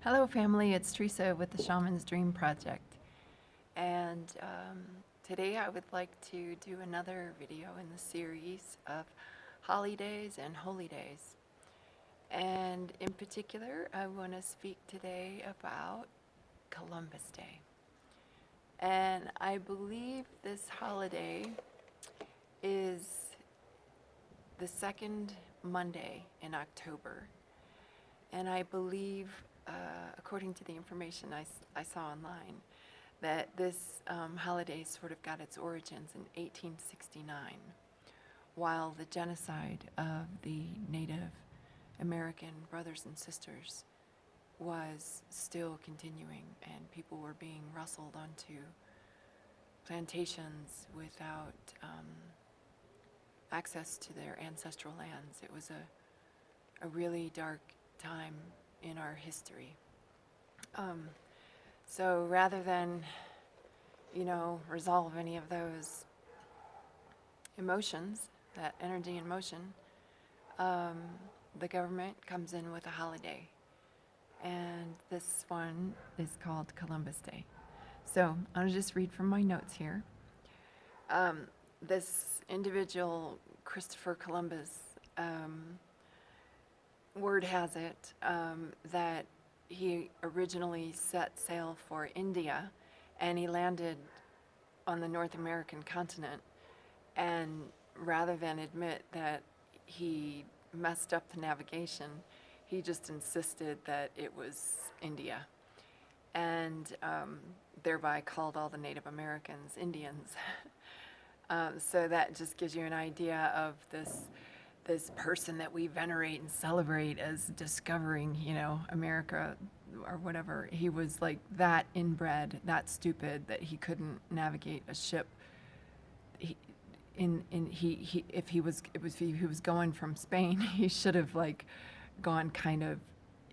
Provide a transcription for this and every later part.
Hello, family. It's Teresa with the Shaman's Dream Project. And today I would like to do another video in the series of Holi-days and Holi-days. And in particular, I want to speak today about Columbus Day. And I believe this holiday is the second Monday in October. And I believe, according to the information I saw online, that this holiday sort of got its origins in 1869, while the genocide of the Native American brothers and sisters was still continuing, and people were being rustled onto plantations without access to their ancestral lands. It was a really dark time in our history. So rather than, resolve any of those emotions, that energy in motion, the government comes in with a holiday. And this one is called Columbus Day. So I'll just read from my notes here. This individual, Christopher Columbus, word has it that he originally set sail for India, and he landed on the North American continent, and rather than admit that he messed up the navigation, he just insisted that it was India, and thereby called all the Native Americans Indians. So that just gives you an idea of this person that we venerate and celebrate as discovering, America or whatever. He was like that inbred, that stupid that he couldn't navigate a ship. If he was going from Spain, he should have gone kind of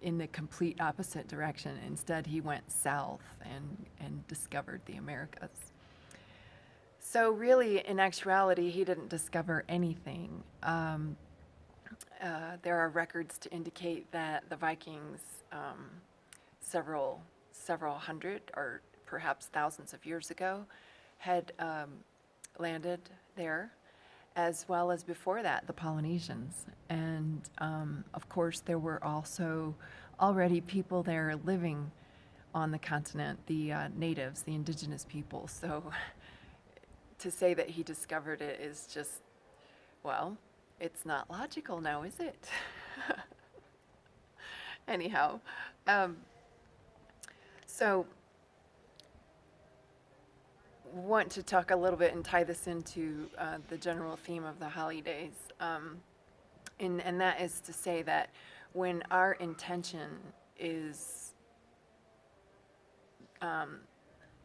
in the complete opposite direction. Instead, he went south and discovered the Americas. So really, in actuality, he didn't discover anything. There are records to indicate that the Vikings, several hundred or perhaps thousands of years ago, had landed there, as well as before that, the Polynesians. And of course, there were also already people there living on the continent, the natives, the indigenous people. So to say that he discovered it is just, well, it's not logical now, is it? Anyhow, so want to talk a little bit and tie this into the general theme of the Holi-days. And that is to say that when our intention is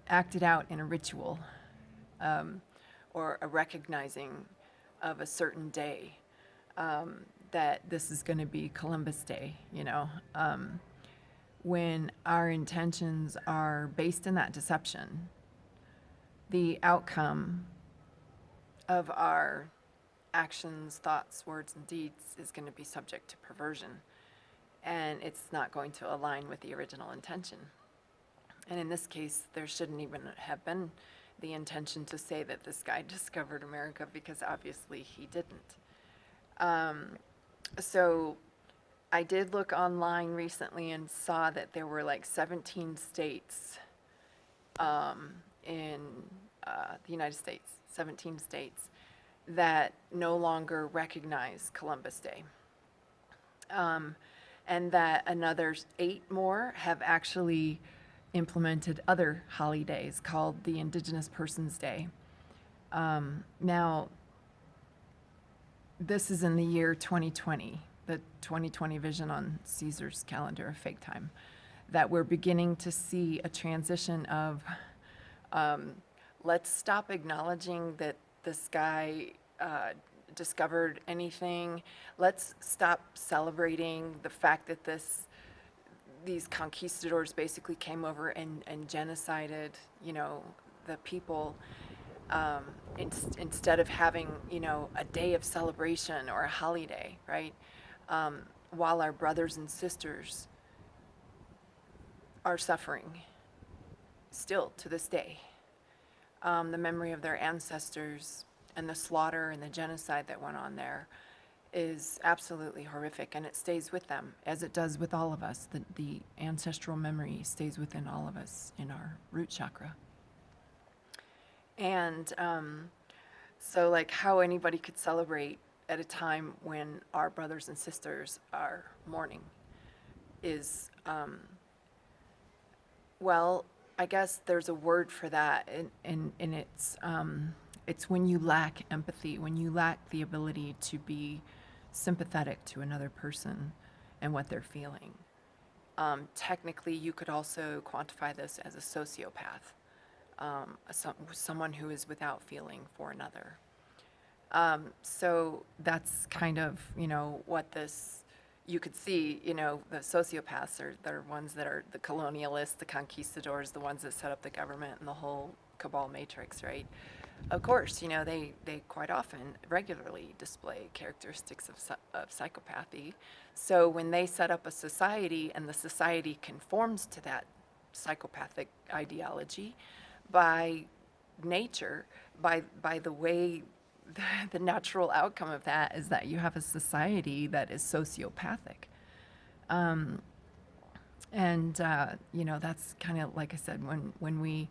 acted out in a ritual, or a recognizing of a certain day, that this is going to be Columbus Day, when our intentions are based in that deception, the outcome of our actions, thoughts, words, and deeds is going to be subject to perversion, and it's not going to align with the original intention. And in this case, there shouldn't even have been the intention to say that this guy discovered America, because obviously he didn't. So I did look online recently and saw that there were 17 states in the United States, 17 states that no longer recognize Columbus Day. And that another 8 more have actually implemented other holidays called the Indigenous Persons Day. Now, this is in the year 2020, the 2020 vision on Caesar's calendar of fake time, that we're beginning to see a transition of let's stop acknowledging that this guy discovered anything. Let's stop celebrating the fact that these conquistadors basically came over and genocided, the people, instead of having, a day of celebration or a holiday, right? While our brothers and sisters are suffering still to this day. The memory of their ancestors and the slaughter and the genocide that went on there is absolutely horrific, and it stays with them, as it does with all of us. The ancestral memory stays within all of us in our root chakra. And so, like, how anybody could celebrate at a time when our brothers and sisters are mourning is, well, I guess there's a word for that, and it's when you lack empathy, when you lack the ability to be sympathetic to another person and what they're feeling. Technically, you could also quantify this as a sociopath, someone who is without feeling for another. So that's kind of, what this, you could see, the sociopaths are the ones that are the colonialists, the conquistadors, the ones that set up the government and the whole cabal matrix, right? Of course, they quite often regularly display characteristics of psychopathy. So when they set up a society and the society conforms to that psychopathic ideology, by nature, by the way, the natural outcome of that is that you have a society that is sociopathic. That's kind of, like I said, when we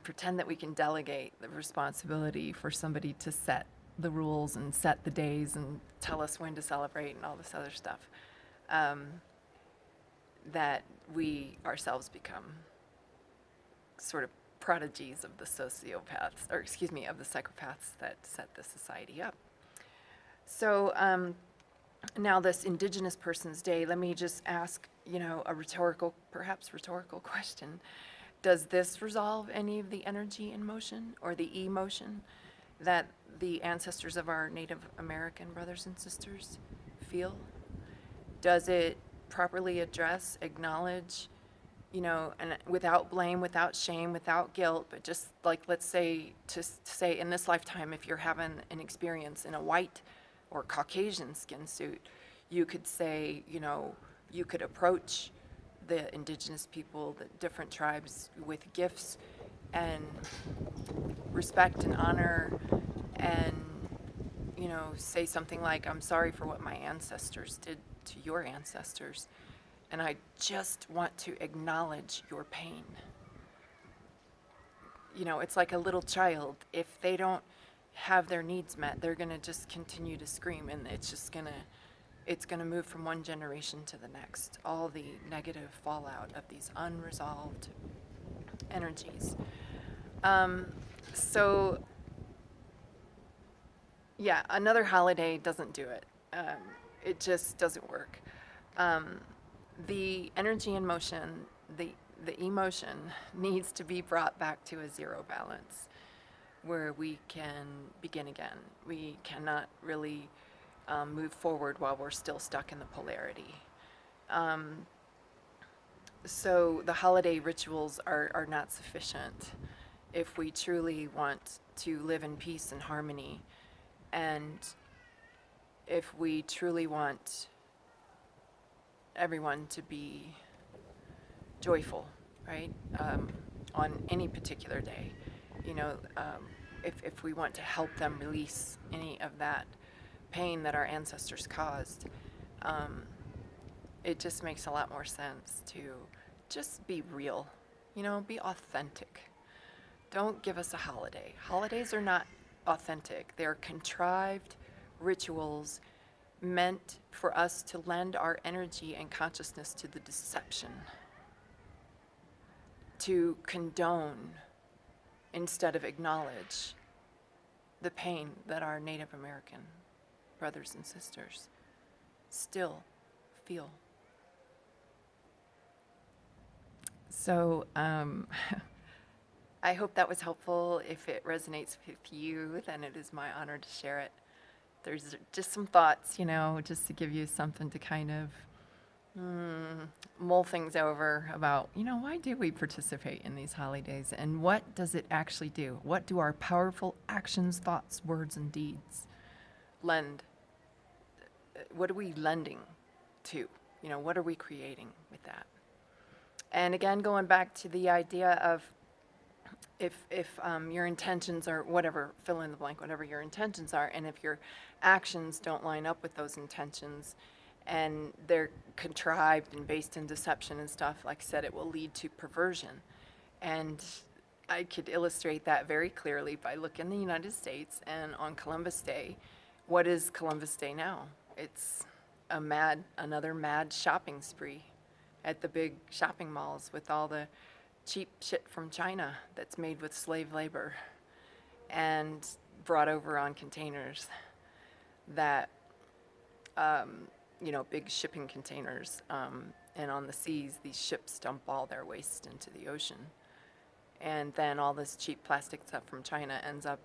pretend that we can delegate the responsibility for somebody to set the rules and set the days and tell us when to celebrate and all this other stuff, that we ourselves become sort of prodigies of the sociopaths, of the psychopaths that set the society up. So now this Indigenous Persons Day, let me just ask, a perhaps rhetorical question. Does this resolve any of the energy in motion or the emotion that the ancestors of our Native American brothers and sisters feel? Does it properly address, acknowledge, and without blame, without shame, without guilt, but just like, let's say, to say in this lifetime, if you're having an experience in a white or Caucasian skin suit, you could say, you could approach the indigenous people, the different tribes, with gifts and respect and honor, and, say something like, I'm sorry for what my ancestors did to your ancestors, and I just want to acknowledge your pain. It's like a little child. If they don't have their needs met, they're going to just continue to scream, and it's going to move from one generation to the next. All the negative fallout of these unresolved energies. Another holiday doesn't do it. It just doesn't work. The energy in motion, the emotion needs to be brought back to a zero balance where we can begin again. We cannot really move forward while we're still stuck in the polarity. So the holiday rituals are not sufficient if we truly want to live in peace and harmony, and if we truly want everyone to be joyful, right? On any particular day, if we want to help them release any of that pain that our ancestors caused, it just makes a lot more sense to just be real, be authentic. Don't give us a holiday. Holidays are not authentic. They're contrived rituals meant for us to lend our energy and consciousness to the deception, to condone instead of acknowledge the pain that our Native American brothers and sisters still feel. So I hope that was helpful. If it resonates with you, then it is my honor to share it. There's just some thoughts, just to give you something to kind of mull things over about, why do we participate in these holidays, and what does it actually do? What do our powerful actions, thoughts, words, and deeds lend? What are we lending to? what are we creating with that? And again, going back to the idea of if your intentions are whatever, fill in the blank, whatever your intentions are, and if your actions don't line up with those intentions and they're contrived and based in deception and stuff, like I said, it will lead to perversion. And I could illustrate that very clearly by looking in the United States and on Columbus Day. What is Columbus Day now? It's another mad shopping spree at the big shopping malls with all the cheap shit from China that's made with slave labor and brought over on containers that, big shipping containers. And on the seas, these ships dump all their waste into the ocean. And then all this cheap plastic stuff from China ends up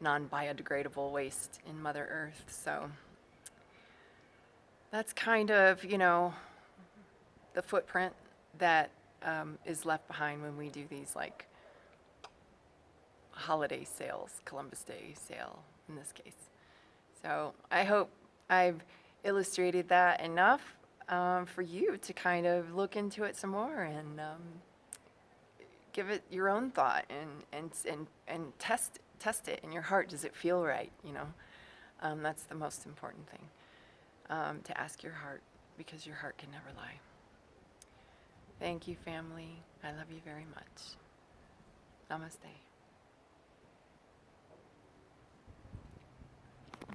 non-biodegradable waste in Mother Earth. So that's kind of, the footprint that is left behind when we do these like holiday sales, Columbus Day sale in this case. So I hope I've illustrated that enough for you to kind of look into it some more and give it your own thought and test it in your heart. Does it feel right? That's the most important thing, to ask your heart, because your heart can never lie. Thank you, family. I love you very much. Namaste.